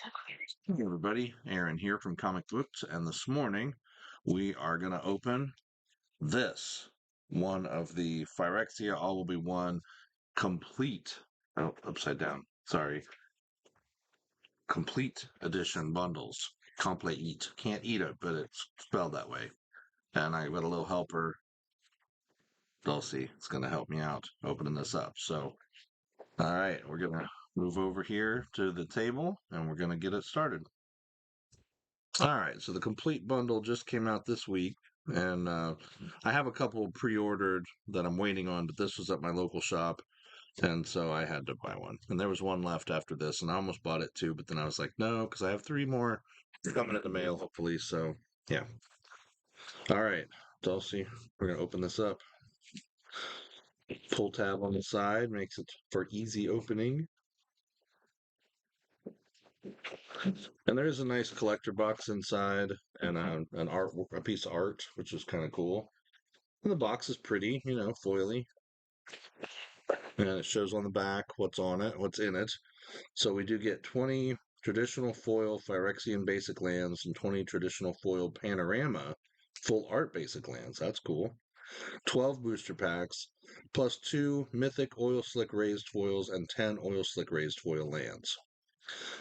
Hey everybody, Aaron here from Comic Books, and this morning we are going to open this one of the Phyrexia All Will Be One complete, oh, upside down, sorry, complete edition bundles. Compleat. Can't eat it, but it's spelled that way. And I got a little helper, Dulci. It's going to help me out opening this up. So, all right, we're going to move over here to the table and we're going to get it started. All right, so the complete bundle just came out this week, and I have a couple pre-ordered that I'm waiting on, but this was at my local shop, and so I had to buy one. And there was one left after this, and I almost bought it too, but then I was like, no, because I have three more coming in the mail, hopefully. So yeah. All right, Dulcie, we're gonna open this up. Pull tab on the side makes it for easy opening. And there is a nice collector box inside and a piece of art, which is kind of cool. And the box is pretty, foily. And it shows on the back what's on it, what's in it. So we do get 20 traditional foil Phyrexian basic lands and 20 traditional foil panorama full art basic lands. That's cool. 12 booster packs, plus 2 mythic oil slick raised foils and 10 oil slick raised foil lands.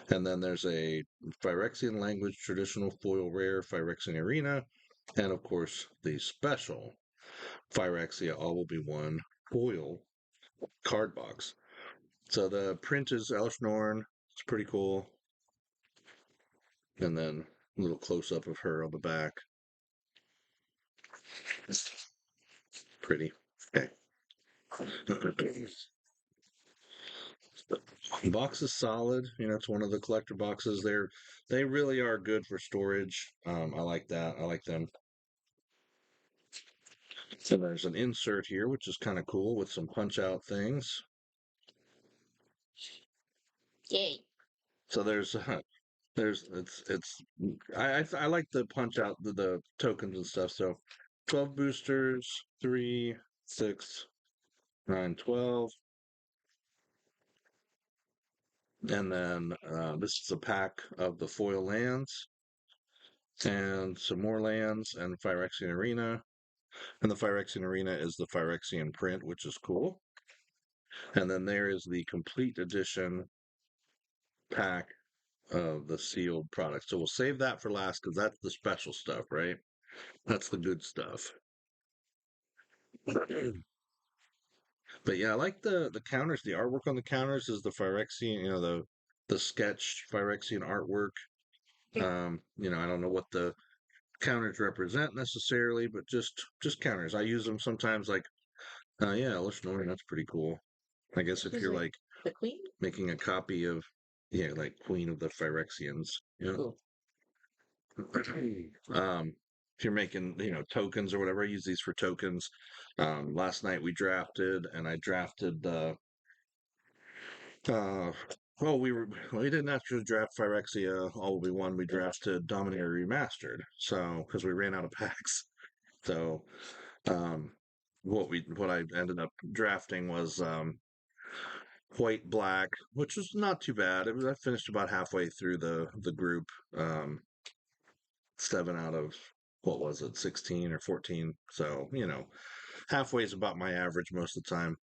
And then there's a Phyrexian language traditional foil rare Phyrexian arena, and of course the special Phyrexia All Will Be One foil card box. So the print is Elshnorn. It's pretty cool. And then a little close up of her on the back. Pretty. Okay. The box is solid. It's one of the collector boxes. They really are good for storage. I like that. I like them. So there's an insert here, which is kind of cool with some punch out things. Yay. So I like the punch out the tokens and stuff. So 12 boosters, 3, 6, 9, 12. And then this is a pack of the foil lands and some more lands and Phyrexian Arena. And the Phyrexian Arena is the Phyrexian print, which is cool. And then there is the complete edition pack of the sealed product. So we'll save that for last because that's the special stuff, right? That's the good stuff. But yeah, I like the counters. The artwork on the counters is the Phyrexian, the sketch Phyrexian artwork. I don't know what the counters represent necessarily, but just counters. I use them sometimes like yeah, Elishnoran, that's pretty cool. I guess if Who's you're it? like The queen? making a copy of like Queen of the Phyrexians, Cool. um if you're making, tokens or whatever, I use these for tokens. Last night and I drafted the Uh, well, we didn't actually draft Phyrexia all we won. We drafted Dominator Remastered, so because we ran out of packs. So, um, what I ended up drafting was white black, which was not too bad. I finished about halfway through the group. Um, 7 out of what was it, 16 or 14. So halfway is about my average most of the time.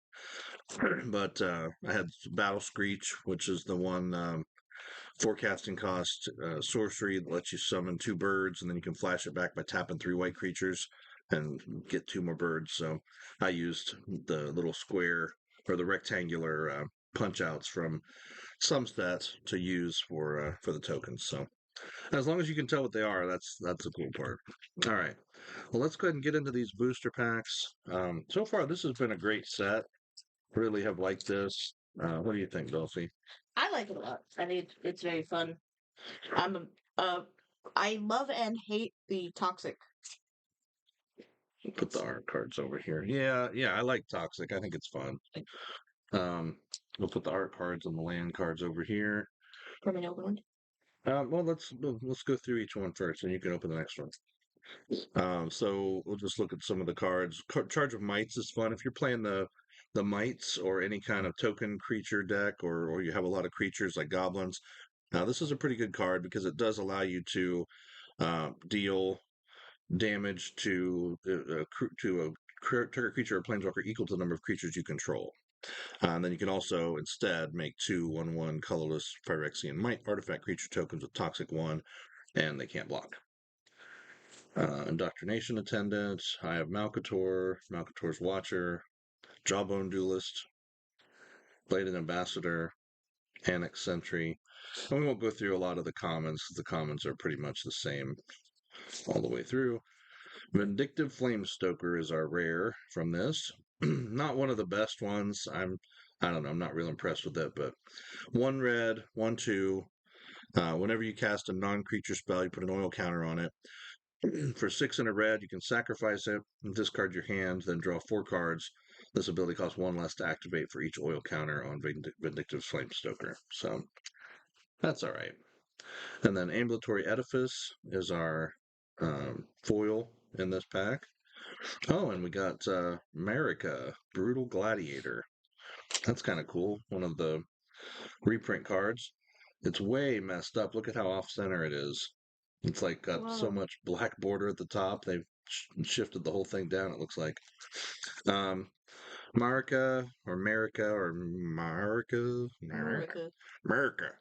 But I had Battle Screech, which is the one. Forecasting cost sorcery that lets you summon 2 birds, and then you can flash it back by tapping 3 white creatures and get 2 more birds. So I used the little square or the rectangular punch outs from some stats to use for the tokens. So as long as you can tell what they are, that's the cool part. All right, well, let's go ahead and get into these booster packs. So far, this has been a great set. Really have liked this. What do you think, Dulcie? I like it a lot. I think it's very fun. I'm I love and hate the toxic. Put the art cards over here. Yeah, yeah, I like Toxic. I think it's fun. Um, we'll put the art cards and the land cards over here. From an open one. Well, let's go through each one first, and you can open the next one. So we'll just look at some of the cards. Charge of Mites is fun if you're playing the Mites or any kind of token creature deck, or you have a lot of creatures like goblins. Now, this is a pretty good card because it does allow you to deal damage to target creature or planeswalker equal to the number of creatures you control. And then you can also instead make 2/1/1 colorless Phyrexian Might artifact creature tokens with Toxic 1, and they can't block. Indoctrination Attendant. I have Malcator, Malcator's Watcher, Jawbone Duelist, Bladed Ambassador, Annex Sentry. And we won't go through a lot of the commons. The commons are pretty much the same all the way through. Vindictive Flamestoker is our rare from this. Not one of the best ones. I don't know. I'm not real impressed with it, but 1 red, 1/2. Whenever you cast a non-creature spell, you put an oil counter on it. For 6 and a red, you can sacrifice it and discard your hand, then draw 4 cards. This ability costs 1 less to activate for each oil counter on Vindictive Flamestoker. So that's all right. And then Ambulatory Edifice is our foil in this pack. Oh, and we got Marika, Brutal Gladiator. That's kind of cool. One of the reprint cards. It's way messed up. Look at how off center it is. It's like got so Wow. much black border at the top. They've shifted the whole thing down, it looks like. Um, Marika or Marika or Marika? America. Marika.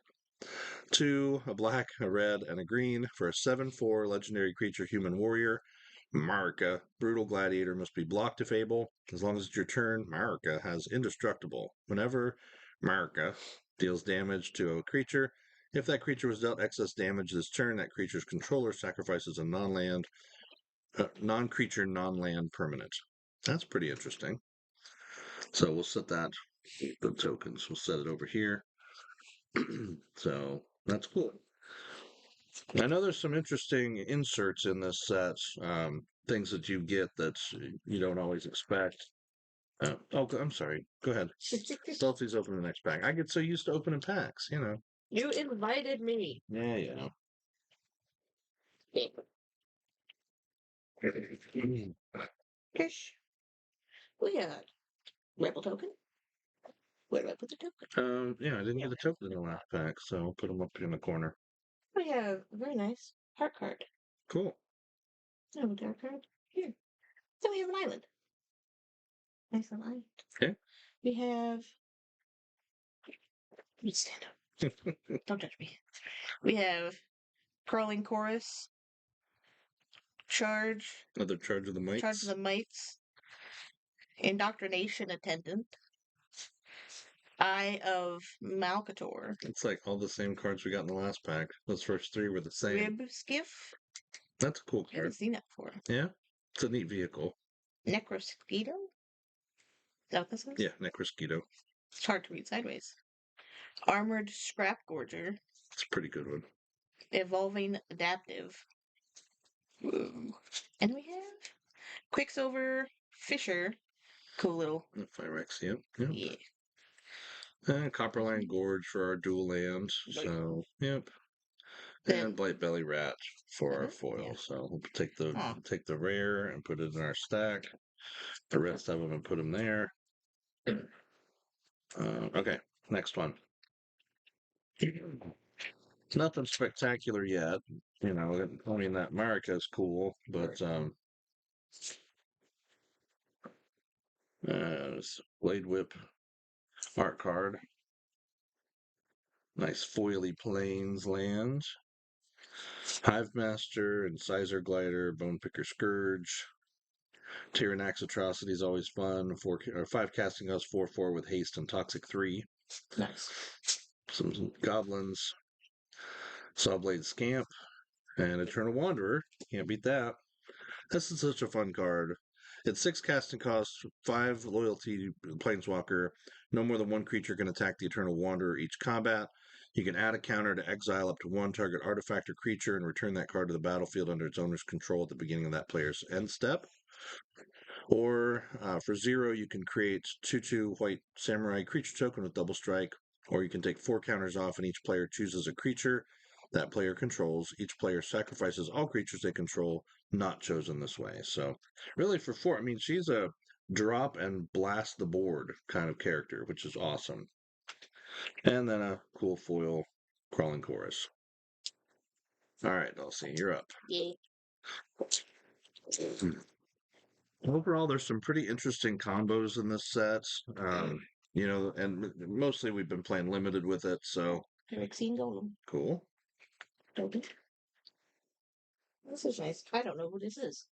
2, a black, a red, and a green for a 7/4 legendary creature human warrior. Marika. Brutal Gladiator must be blocked if able. As long as it's your turn, Marika has Indestructible. Whenever Marika deals damage to a creature, if that creature was dealt excess damage this turn, that creature's controller sacrifices a non-creature, non-land permanent. That's pretty interesting. So we'll set that, the tokens, we'll set it over here. So that's cool. I know there's some interesting inserts in this set, things that you get that you don't always expect. I'm sorry. Go ahead. Dulci's open the next pack. I get so used to opening packs, you know. You invited me. Yeah, yeah. Ish. We got rebel token. Where do I put the token? Yeah, I didn't Yeah. get a token in the last pack, so I'll put them up in the corner. We have a very nice heart card. Cool. Oh, dark card. Here. So we have an island. Nice little island. Okay. We have. Let me stand up. Don't touch me. We have Crawling Chorus, Charge, Another Charge of the Charge Mites. of the Mites, Indoctrination Attendant, Eye of Malcator, It's like all the same cards we got in the last pack. Those first 3 were the same. Rib Skiff. That's a cool I haven't card. seen that before. Yeah. It's a neat vehicle. Necrosquito? Is that what this is? Yeah, Necrosquito. It's hard to read sideways. Armored Scrap Gorger, It's a pretty good one. Evolving Adaptive. Whoa. And we have Quicksilver Fisher. Cool little. Phyrexia. Yeah. Yeah. Copperline Gorge for our dual lands. So, yep. Then, And Blight Belly Rat for our Mhm, foil. yeah. So we'll Huh. take the rare and put it in our stack. The rest of them and put them there. Okay, next one. Nothing spectacular yet. You know, I mean that Marika is cool, but Blade Whip art card. Nice foily plains land. Hive Master, Incisor Glider, Bone Picker Scourge. Tyrannax Atrocity is always fun. 5 casting us 4/4 with haste and toxic 3. Nice. Some goblins. Sawblade Scamp and Eternal Wanderer. Can't beat that. This is such a fun card. It's 6 casting costs, 5 loyalty planeswalker. No more than 1 creature can attack the Eternal Wanderer each combat. You can add a counter to exile up to 1 target artifact or creature and return that card to the battlefield under its owner's control at the beginning of that player's end step. Or for 0, you can create 2/2 white samurai creature token with double strike. Or you can take 4 counters off, and each player chooses a creature that player controls. Each player sacrifices all creatures they control, not chosen this way. So, really, for 4, I mean, she's a drop and blast the board kind of character, which is awesome. And then a cool foil Crawling Chorus. All right, Dulcie, you're up. Yay. Overall, there's some pretty interesting combos in this set. And mostly we've been playing limited with it, so Phyrexia Golem. cool. Okay. This is nice. I don't know who this is.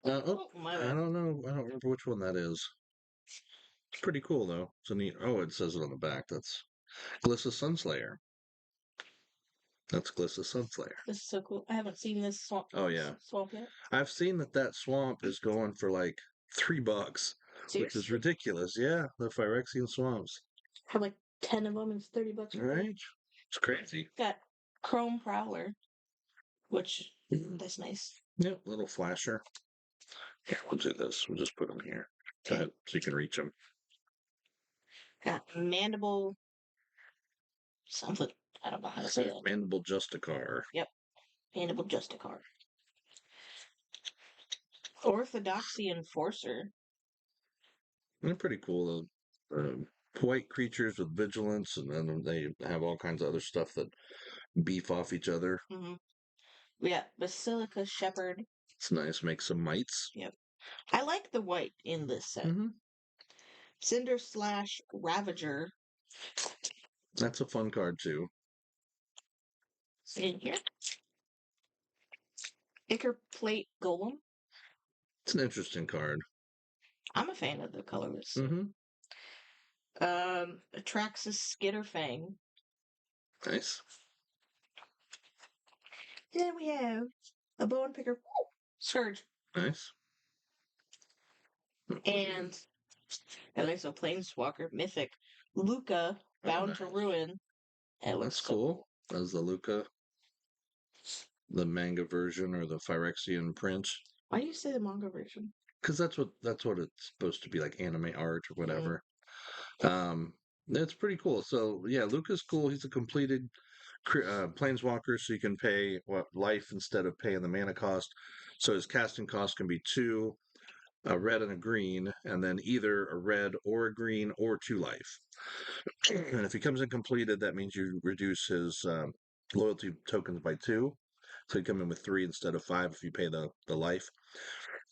My I bad. don't know. I don't remember which one that is. It's pretty cool though. It's a neat. Oh, it says it on the back. That's Glissa Sunslayer. That's Glissa Sunslayer. This is so cool. I haven't seen this Oh yeah, swamp yet. I've seen that swamp is going for like $3, which is Seriously? ridiculous. Yeah, the Phyrexian swamps. I have like 10 of them and it's $30 for Right? It's crazy. Got Chrome Prowler, which that's nice. Yep, little flasher. Yeah, we'll do this. We'll just put them here. Go ahead, so you can reach them. Got Mandible something. I don't know how to say that. Mandible Justicar. Yep. Mandible Justicar. Orthodoxy Enforcer. They're pretty cool. White creatures with vigilance, and then they have all kinds of other stuff that beef off each other. Mm-hmm. We got Basilica Shepherd. It's nice. Make some mites. Yep. I like the white in this set. Mm-hmm. Cinder Slash Ravager. That's a fun card too. In here. Compleat Golem. It's an interesting card. I'm a fan of the colorless. Mm-hmm. Atraxis Skitterfang. Nice. Then we have a Bone Picker Scourge. Nice. And there's a Planeswalker Mythic. Luca, Bound to Ruin. That's cool. That's the Luca, the manga version or the Phyrexian print. Why do you say the manga version? Because that's what it's supposed to be, like anime art or whatever. That's pretty cool. So yeah, Luca's cool. He's a completed planeswalker, so you can pay life instead of paying the mana cost. So his casting cost can be 2, a red and a green, and then either a red or a green or 2 life. And if he comes in completed, that means you reduce his loyalty tokens by 2. So you come in with 3 instead of 5 if you pay the life.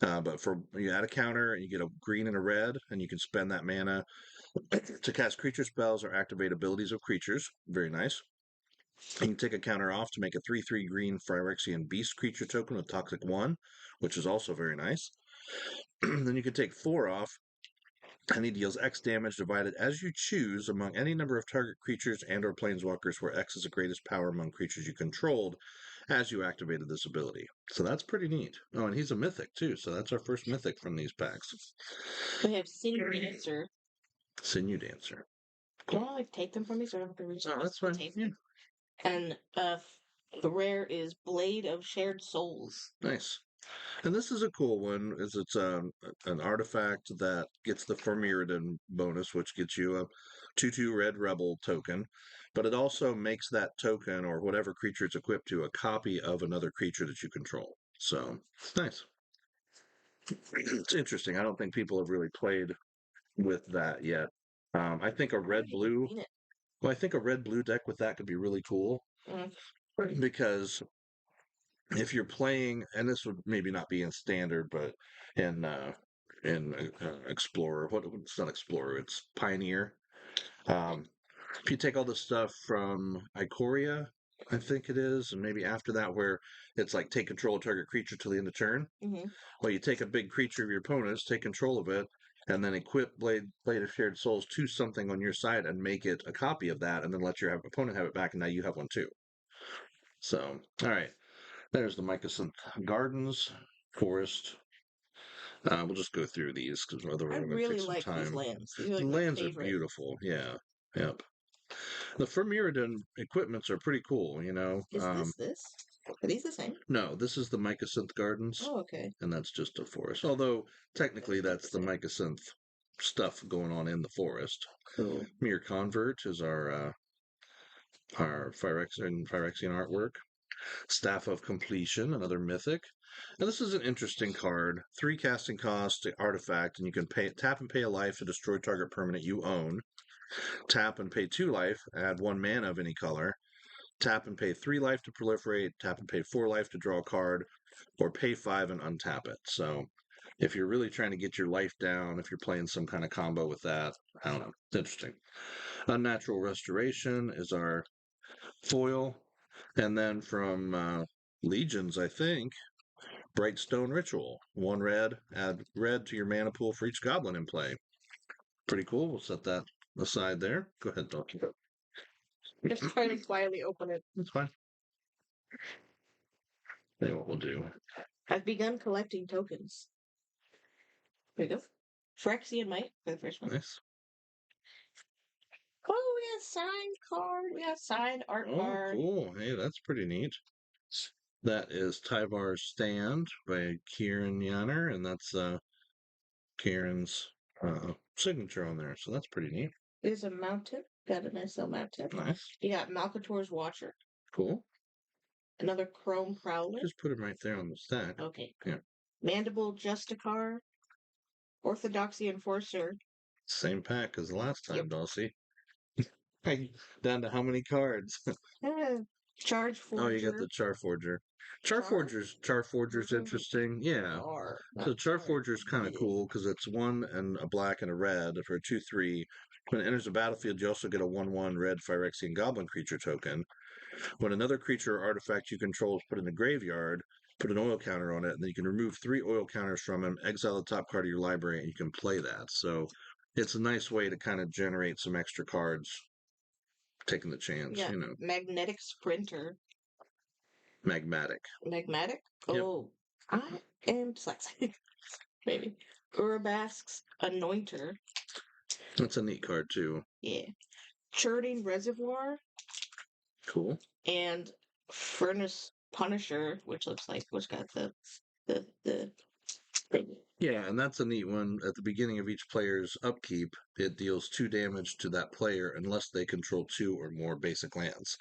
But you add a counter and you get a green and a red, and you can spend that mana to cast creature spells or activate abilities of creatures. Very nice. You can take a counter off to make a 3/3 green Phyrexian Beast creature token with Toxic 1, which is also very nice. Then you can take 4 off, and he deals X damage divided as you choose among any number of target creatures and or planeswalkers where X is the greatest power among creatures you controlled as you activated this ability. So that's pretty neat. Oh, and he's a mythic too, so that's our first mythic from these packs. We have Sinew Dancer. Sinew Dancer. Do you want to like take them from me so I don't have to reach? Oh, that's fine. Yeah. And the rare is Blade of Shared Souls. Nice. And this is a cool one. It's an artifact that gets the Firmiridan bonus, which gets you a 2/2 red rebel token, but it also makes that token or whatever creature it's equipped to a copy of another creature that you control. So it's nice. It's interesting. I don't think people have really played with that yet. I think a red blue. Well, I think a red blue deck with that could be really cool because if you're playing, and this would maybe not be in standard, but in Explorer, it's not Explorer, it's Pioneer. If you take all the stuff from Ikoria, I think it is, and maybe after that, where it's like take control of target creature till the end of turn. Well, you take a big creature of your opponent's, take control of it, and then equip Blade of Shared Souls to something on your side and make it a copy of that, and then let your opponent have it back, and now you have one too. So, all right. There's the Mycosynth Gardens, Forest. We'll just go through these because otherwise we're going to take some time. These lands. These are The like lands are beautiful. Yeah. Yep. The Firmiridan equipments are pretty cool, you know. Is this? Are these the same? No, this is the Mycosynth Gardens. Oh, okay. And that's just a forest. Although, technically, that's the Mycosynth stuff going on in the forest. Cool. Mere Convert is our Phyrexian artwork. Staff of Completion, another mythic. And this is an interesting card. 3 casting cost, artifact, and you can tap and pay a life to destroy target permanent you own. Tap and pay 2 life, add 1 mana of any color, Tap and pay 3 life to proliferate, tap and pay 4 life to draw a card, or pay 5 and untap it. So if you're really trying to get your life down, if you're playing some kind of combo with that, I don't know. It's interesting. Unnatural Restoration is our foil. And then from Legions, I think, Bright Stone Ritual. 1 red, add red to your mana pool for each goblin in play. Pretty cool. We'll set that aside there. Go ahead, Dulci. Just trying to quietly open it. That's fine. That's what we'll do. I've begun collecting tokens. There you go. Phyrexia Might for the first one. Nice. Oh, we got signed card. We got signed art card. Cool. Hey, that's pretty neat. That is Tyvar's Stand by Kieran Yanner, and that's Kieran's signature on there. So that's pretty neat. There's a mountain. Got a nice little mountain. Nice. You got Malcator's Watcher. Cool. Another Chrome Prowler. Just put him right there on the stack. Okay. Yeah. Mandible Justicar. Orthodoxy Enforcer. Same pack as the last time, Dulcie. Down to how many cards? Charge Forger. Oh, you got the Charforger. Charforger's interesting. Yeah. So Charforger's kind of cool because it's 1 and a black and a red for a 2/3. When it enters the battlefield, you also get a 1/1 red Phyrexian Goblin creature token. When another creature or artifact you control is put in the graveyard, put an oil counter on it, and then you can remove 3 oil counters from him, exile the top card of your library, and you can play that. So it's a nice way to kind of generate some extra cards, taking the chance, Yeah. you know. Magnetic Sprinter. Magmatic. Magmatic? Yep. Oh, I am dyslexic. Maybe. Urabask's Anointer. That's a neat card, too. Yeah. Churning Reservoir. Cool. And Furnace Punisher, which looks like what's got the Yeah, and that's a neat one. At the beginning of each player's upkeep, it deals 2 damage to that player unless they control 2 or more basic lands.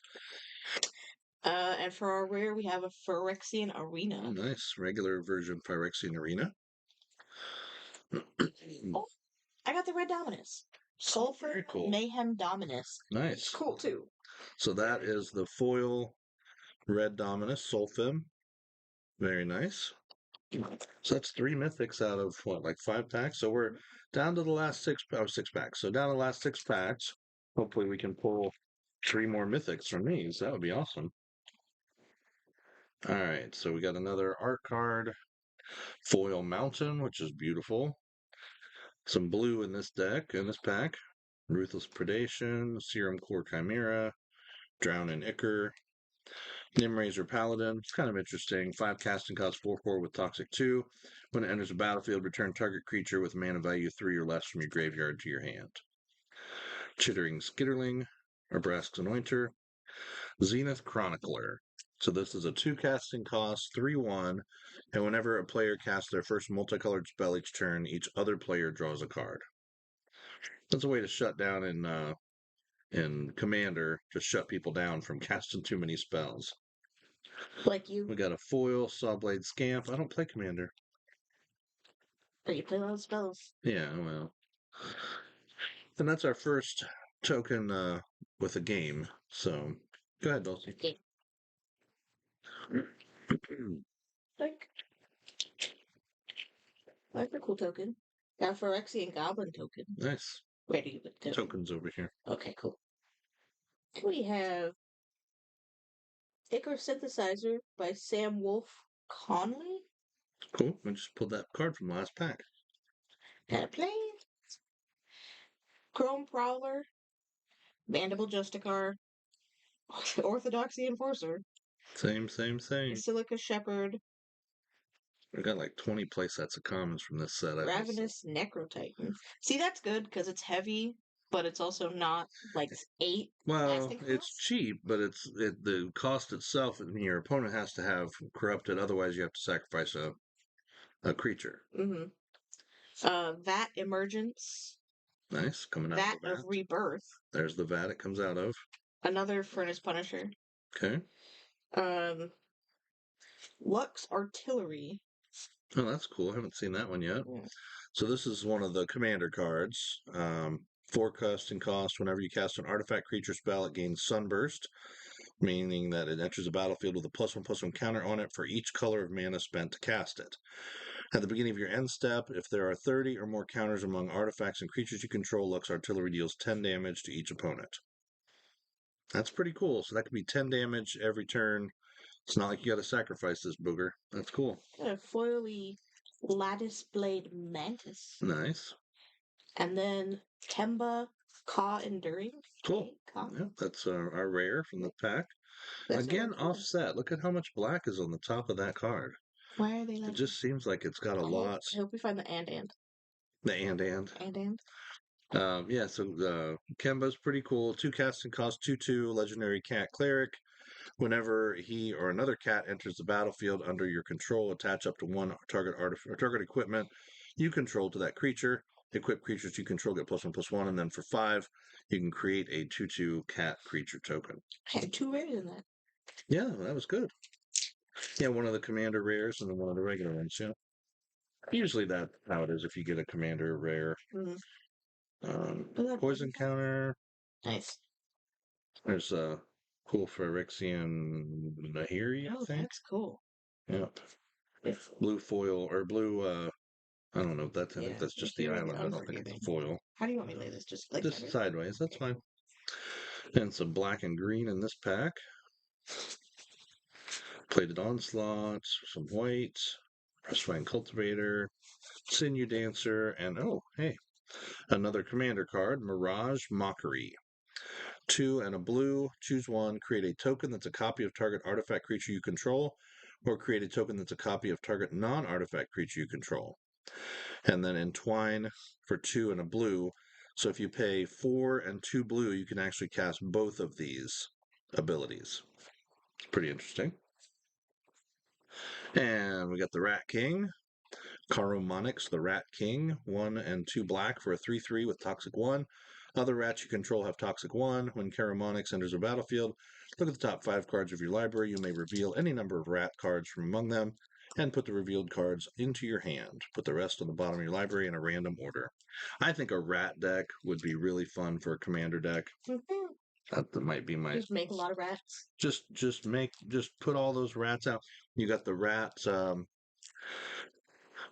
And for our rare, we have a Phyrexian Arena. Oh, nice. Regular version Phyrexian Arena. Oh, I got the Red Dominus. Sulfur Very cool. Mayhem Dominus. Nice. It's cool, too. So that is the foil Red Dominus Sulfim. Very nice. So that's 3 mythics out of, what, like 5 packs? So we're down to the last 6 packs. So down to the last 6 packs. Hopefully we can pull 3 more mythics from these. That would be awesome. All right, so we got another art card. Foil Mountain, which is beautiful. Some blue in this deck, in this pack. Ruthless Predation, Serum Core Chimera, Drown in Ichor, Nimrazor Paladin. It's kind of interesting. 5 casting cost, 4/4 with Toxic 2. When it enters the battlefield, return target creature with mana value 3 or less from your graveyard to your hand. Chittering Skitterling, Abrask's Anointer, Zenith Chronicler. So this is a 2 casting cost, 3/1, and whenever a player casts their first multicolored spell each turn, each other player draws a card. That's a way to shut down in Commander, to shut people down from casting too many spells. Like you. We got a foil Sawblade Scamp. I don't play Commander. But you play a lot of spells. Yeah, well. And that's our first token with a game. So go ahead, Dulcie. Okay. Like a cool token. Got Phyrexian Goblin token. Nice. Where do you put the Tokens over here. Okay, cool. We have Ichor Synthesizer by Sam Wolf Conley. Cool. I just pulled that card from the last pack. Gotta play. Chrome Prowler. Mandible Justicar. Orthodoxy Enforcer. Same. Silica Shepherd. We got like 20 play sets of commons from this set. Ravenous Necrotitan. See, that's good because it's heavy, but it's also not like 8. Well, it's cheap, but the cost itself, and your opponent has to have corrupted. Otherwise, you have to sacrifice a creature. Mm-hmm. Vat Emergence. Nice, coming out Vat of the vat. of Rebirth. There's the vat it comes out of. Another Furnace Punisher. Okay. Lux Artillery. Oh, that's cool. I haven't seen that one yet. Yeah. So this is one of the commander cards. 4 casting cost. Whenever you cast an artifact creature spell, it gains Sunburst. meaning that it enters the battlefield with a +1/+1 counter on it for each color of mana spent to cast it. At the beginning of your end step, if there are 30 or more counters among artifacts and creatures you control, Lux Artillery deals 10 damage to each opponent. That's pretty cool. So that could be 10 damage every turn. It's not like you got to sacrifice this booger. That's cool. Got a foily lattice blade mantis. Nice. And then Temba Ka Enduring. Cool. Okay, Ka. Yeah, that's our rare from the pack. That's very Again, cool. offset. Look at how much black is on the top of that card. Why are they It like just seems like it's got a lot. I hope we find the and. The and. And. Yeah, so Kemba's pretty cool. 2 casting cost, 2/2, legendary cat cleric. Whenever he or another cat enters the battlefield under your control, attach up to 1 target or target equipment you control to that creature. Equip creatures you control get +1/+1, and then for 5, you can create a 2/2 cat creature token. I had 2 rares in that. Yeah, that was good. Yeah, one of the commander rares and then one of the regular ones. Yeah, usually that's how it is if you get a commander rare. Poison counter. Nice. There's a cool Phyrexian Nahiri, I Oh, think. that's cool. Yep. Blue foil or blue. I don't know. I think that's just the island. I don't think it's a foil. How do you want me to lay this? Just like Just sideways. That's fine. And some black and green in this pack. Plated Onslaught, some white, Pressfine Cultivator, Sinew Dancer, and oh, hey, another commander card, Mirage Mockery. 2 and a blue, choose 1, create a token that's a copy of target artifact creature you control, or create a token that's a copy of target non-artifact creature you control. And then entwine for 2 and a blue. So if you pay 4 and 2 blue, you can actually cast both of these abilities. Pretty interesting. And we got the Rat King. Caromonix, the Rat King, 1 and 2 black for a 3/3 with Toxic 1. Other rats you control have Toxic 1. When Caromonix enters a battlefield, look at the top 5 cards of your library. You may reveal any number of rat cards from among them and put the revealed cards into your hand. Put the rest on the bottom of your library in a random order. I think a rat deck would be really fun for a commander deck. That might be my just make a lot of rats. Just put all those rats out. You got the rat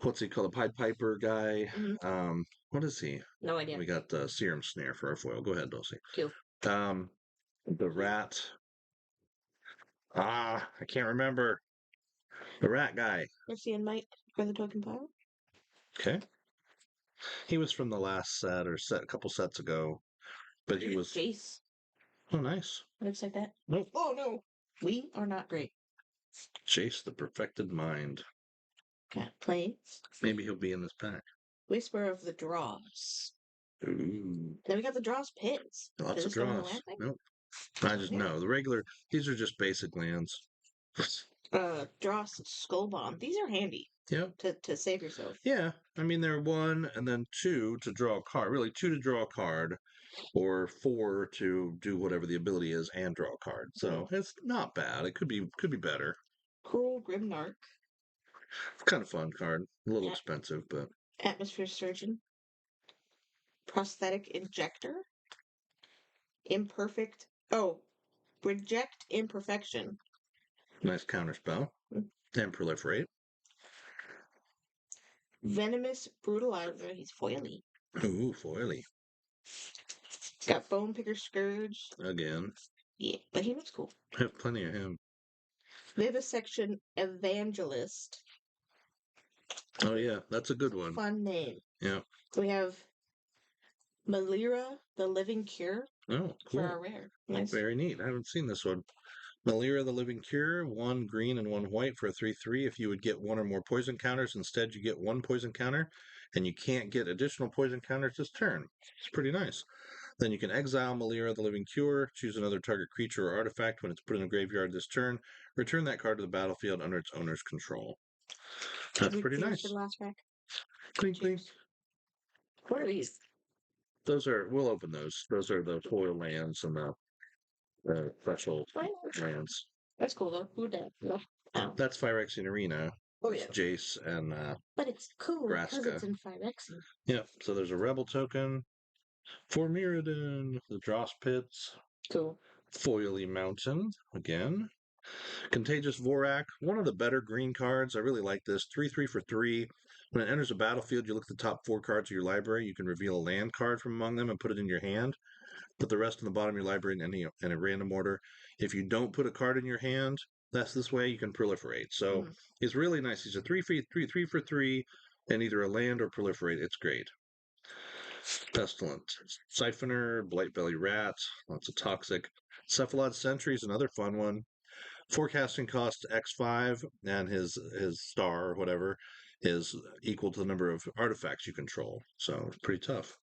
what's he called? The Pied Piper guy. What is he? No idea. We got the Serum Snare for our foil. Go ahead, Dulci. Two. The rat. I can't remember. The rat guy. Mercian Might for the token power. Okay. He was from the last set or a couple sets ago, but he was Jace. Oh, nice. Looks like that. Nope. Oh no, we are not great. Chase the Perfected Mind. Cat plays. Maybe he'll be in this pack. Whisper of the Draws. Ooh. Then we got the Draws Pits. Lots of draws. Nope. I just know. The regular, these are just basic lands. Dross Skull Bomb. These are handy. Yep. To save yourself. Yeah. I mean, they're 1 and then 2 to draw a card. Really, 2 to draw a card, or 4 to do whatever the ability is and draw a card. So it's not bad. It could be better. Cruel Grimnark. Kind of fun card. A little expensive, but Atmosphere Surgeon. Prosthetic Injector. Imperfect. Oh, Reject Imperfection. nice counter spell. And proliferate. Venomous Brutalizer. He's foily. Ooh, foily. Got Bone Picker Scourge. Again. Yeah, but he looks cool. I have plenty of him. Vivisection Evangelist. Oh, yeah. That's a good one. Fun name. Yeah. We have Malira, the Living Cure. Oh, cool. For our rare. Nice. Very neat. I haven't seen this one. Malira, the Living Cure, 1 green and 1 white for a 3/3. If you would get 1 or more poison counters, instead you get 1 poison counter, and you can't get additional poison counters this turn. It's pretty nice. Then you can exile Malira, the Living Cure, choose another target creature or artifact when it's put in the graveyard this turn, return that card to the battlefield under its owner's control. That's pretty nice. For the last pack. Clink, clink. What are these? We'll open those. Those are the foil lands and the special lands. That's cool though. Who did? No. Oh. That's Phyrexian Arena. Oh yeah. Jace and but it's cool because Vraska. it's in Phyrexia. Yep. So there's a rebel token for Mirrodin, the Dross Pits. Cool. Foily Mountain again. Contagious Vorak, one of the better green cards. I really like this. 3 for 3. When it enters a battlefield, you look at the top 4 cards of your library. You can reveal a land card from among them and put it in your hand. Put the rest in the bottom of your library in a random order. If you don't put a card in your hand, that's this way you can proliferate. So Mhm. it's really nice. These are 3 for 3, and either a land or proliferate. It's great. Pestilent. Siphoner, Blight Belly Rat, lots of toxic. Cephalad Sentry is another fun one. Forecasting cost X5, and his star or whatever is equal to the number of artifacts you control. So it's pretty tough.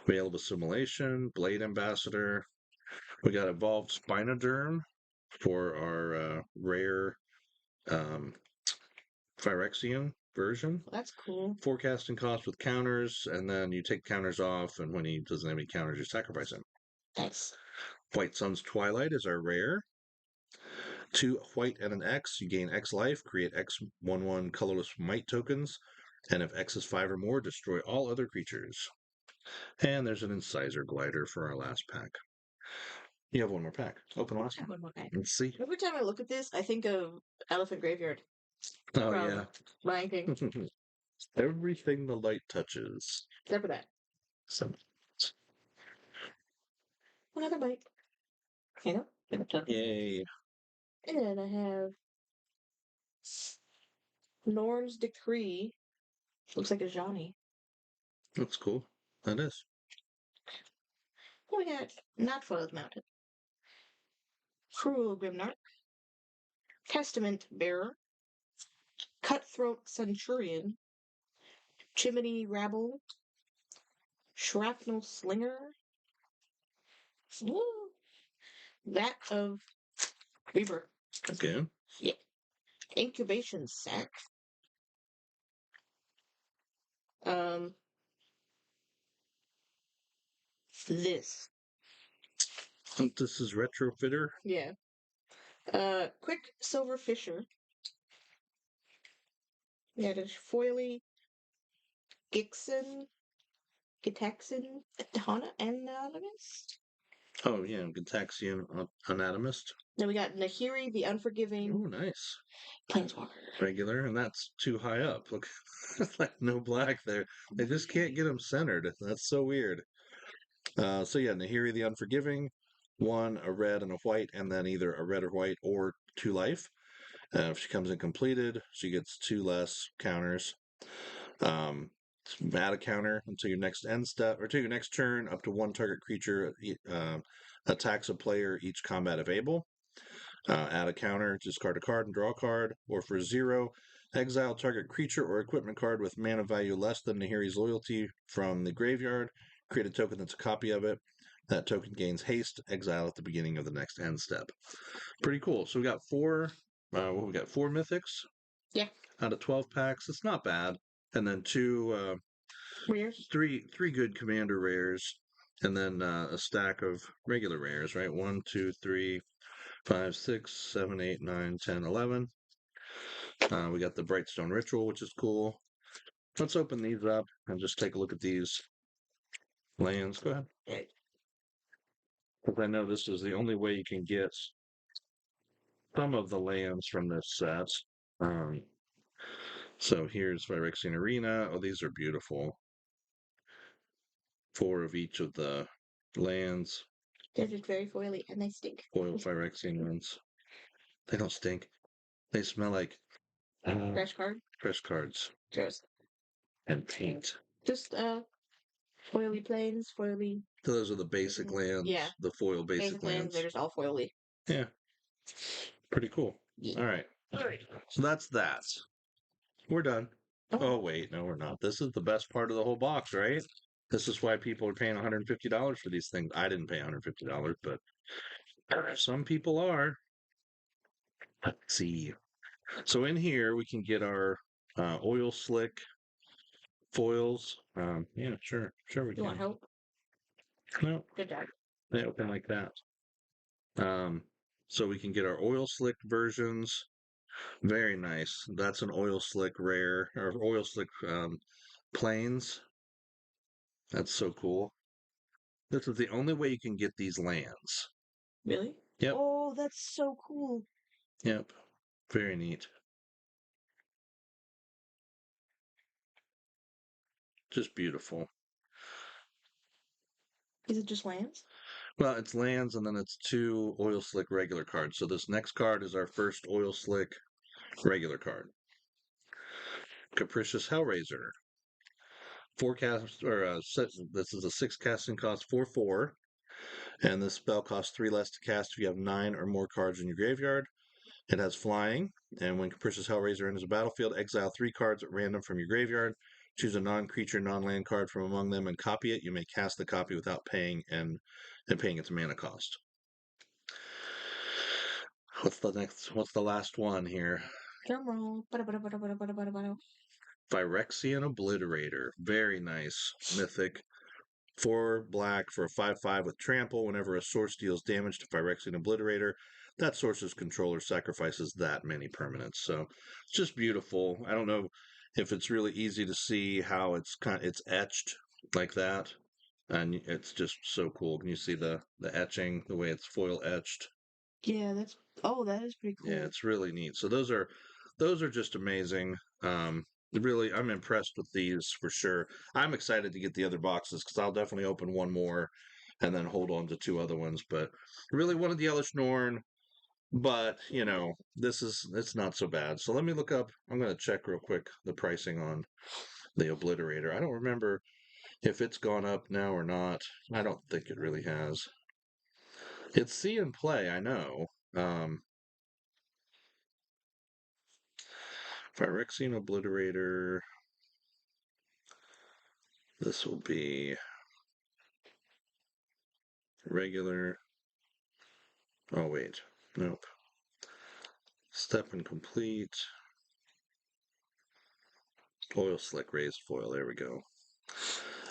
We have Assimilation, Blade Ambassador. We got Evolved Spinoderm for our rare um, Phyrexian version. Well, that's cool. Forecasting cost with counters, and then you take counters off, and when he doesn't have any counters, you sacrifice him. Nice. White Sun's Twilight is our rare. 2 white and an X, you gain X life, create X/1/1 colorless might tokens, and if X is 5 or more, destroy all other creatures. And there's an Incisor Glider for our last pack. You have one more pack. Open last one. One more guy. Let's see. Every time I look at this, I think of Elephant Graveyard Oh, from yeah. Lion King. Everything the light touches. Except for that. So, Another bite. You know? yay. And then I have Norn's Decree. Looks like a Johnny. That's cool. That is. Oh, we got Not Foiled Mountain. Cruel Grimnark. Testament Bearer. Cutthroat Centurion. Chimney Rabble. Shrapnel Slinger. Ooh. That of Rebirth. Again. Yeah. Incubation Sac. Um, this. This is Retrofitter. Yeah. Quick Silver Fisher. Yeah, there's Foily, Gixen, Gitaxin, Anonymous. Oh, yeah. Gitaxian Anatomist. Then we got Nahiri, the Unforgiving, Oh, nice. Planeswalker. Regular, and that's too high up. Look, like no black there. They just can't get them centered. That's so weird. So yeah, Nahiri the Unforgiving, 1, a red and a white, and then either a red or white or 2 life. If she comes in completed, she gets 2 less counters. Add a counter until your next end step, or until your next turn, up to 1 target creature attacks a player each combat if able. Add a counter, discard a card and draw a card, or for 0, exile target creature or equipment card with mana value less than Nahiri's Loyalty from the graveyard. Create a token that's a copy of it. That token gains haste, exile at the beginning of the next end step. Pretty cool. So we got 4. We got 4 mythics. Yeah. Out of 12 packs, it's not bad. And then 2, Rares. 3 good commander rares, and then a stack of regular rares. Right, 1, 2, 3, 5, 6, 7, 8, 9, 10, 11. We got the Brightstone Ritual, which is cool. Let's open these up and just take a look at these lands. Go ahead. Because I know this is the only way you can get some of the lands from this set. Um, so here's Phyrexian Arena. Oh, these are beautiful. 4 of each of the lands. They're just very foily and they stink. Foil Phyrexian ones. They don't stink. They smell like Fresh card. fresh cards Gross. and paint. Just foily plains, foily. So those are the basic lands. Yeah. The foil basic lands. They're just all foily. Yeah. Pretty cool. Yeah. All right. So that's that. We're done. Oh, wait. No, we're not. This is the best part of the whole box, right? This is why people are paying $150 for these things. I didn't pay $150, but some people are. Let's see. So in here, we can get our oil slick foils. Yeah, sure. Sure we You want can. help? No, Good job. they open like that. So we can get our oil slick versions. Very nice. That's an oil slick rare, or oil slick plains. That's so cool. This is the only way you can get these lands. Really? Yep, Oh, that's so cool. yep. Very neat. Just beautiful. Is it just lands? Well, it's lands and then it's two Oil Slick regular cards. So this next card is our first Oil Slick regular card. Capricious Hellraiser. Four cast or this is a six casting cost 4/4, and this spell costs three less to cast if you have nine or more cards in your graveyard. It has flying, and when Capricious Hellraiser enters a battlefield, exile three cards at random from your graveyard. Choose a non-creature, non-land card from among them and copy it. You may cast the copy without paying and paying its mana cost. What's the last one here? Drum roll. Ba-da-ba-da-ba-da-ba-da-ba-da. Phyrexian Obliterator. Very nice. Mythic. 4 black for a 5/5 with trample. Whenever a source deals damage to Phyrexian Obliterator, that source's controller sacrifices that many permanents. So it's just beautiful. I don't know if it's really easy to see how it's etched like that. And it's just so cool. Can you see the etching, the way it's foil etched? Yeah, that is pretty Yeah, cool. it's really neat. So those are just amazing. Really, I'm impressed with these for sure. I'm excited to get the other boxes because I'll definitely open one more and then hold on to two other ones. But really wanted the Elish Norn, but it's not so bad. So let me look up. I'm going to check real quick the pricing on the Obliterator. I don't remember if it's gone up now or not. I don't think it really has. It's see and play, I know. Um, Phyrexian Obliterator. This will be regular. Oh, wait. Nope. Step and complete. Oil Slick Raised Foil. There we go.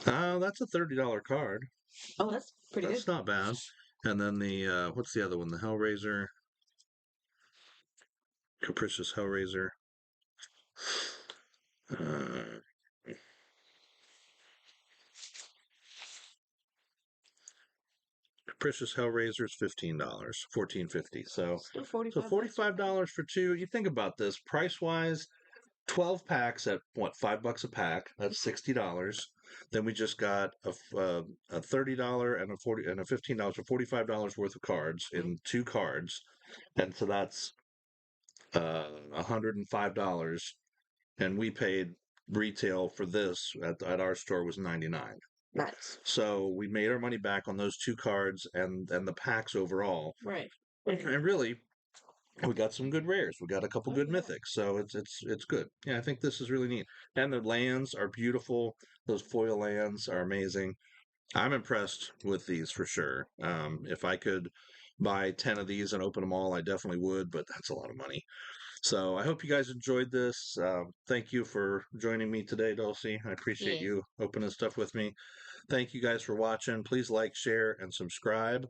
That's a $30 card. Oh, that's pretty good. That's not bad. And then what's the other one? The Hellraiser. Capricious Hellraiser. Uh, Capricious Hellraiser is $15. 14.50. Still So 45 bucks. $45 for two. You think about this price wise. 12 packs at what, $5 a pack. That's $60. Then we just got a $30 and a $15 for $45 worth of cards Mhm. in two cards, and so that's $105. And we paid retail for this at our store was 99. Nice. So we made our money back on those two cards and the packs overall. Right. And really, we got some good rares. We got a couple Oh, good yeah. mythics, so it's good. Yeah, I think this is really neat. And the lands are beautiful. Those foil lands are amazing. I'm impressed with these for sure. If I could buy 10 of these and open them all, I definitely would, but that's a lot of money. So I hope you guys enjoyed this. Thank you for joining me today, Dulcie. I appreciate Yeah. you opening stuff with me. Thank you guys for watching. Please like, share, and subscribe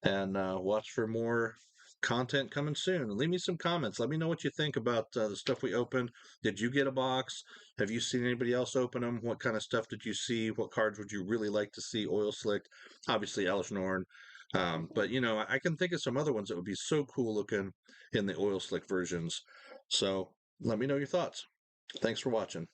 and watch for more content coming soon. Leave me some comments. Let me know what you think about the stuff we opened. Did you get a box? Have you seen anybody else open them? What kind of stuff did you see? What cards would you really like to see oil slicked? Obviously, Elish Norn. But I can think of some other ones that would be so cool looking in the oil slick versions. So let me know your thoughts. Thanks for watching.